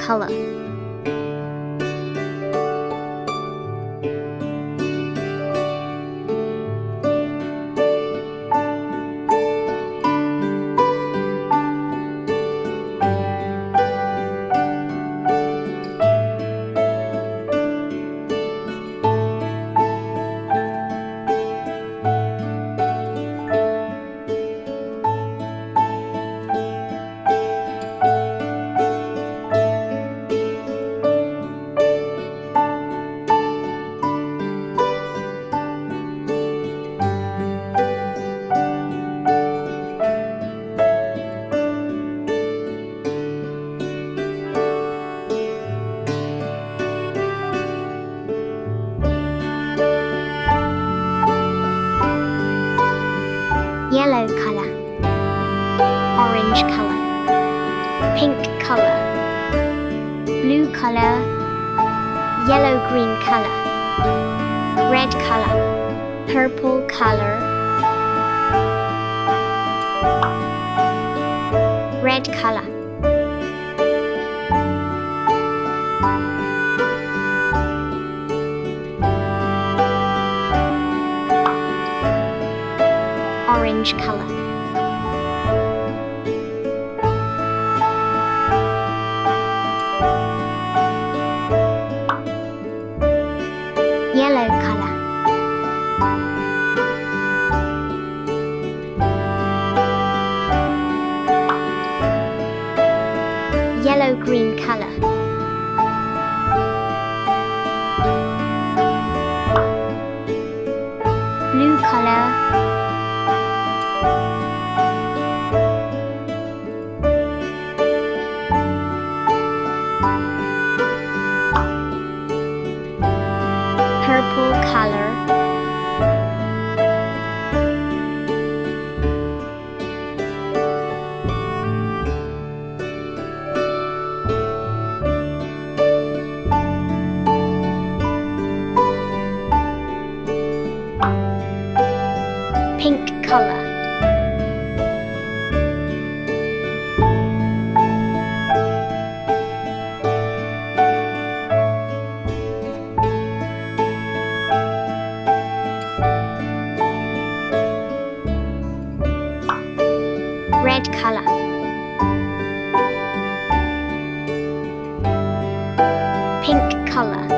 color. Yellow color, orange color, pink color, blue color, yellow-green color, red color, purple color, red color, orange color, yellow color, yellow-green color, blue color, purple color, pink color, red color, pink color,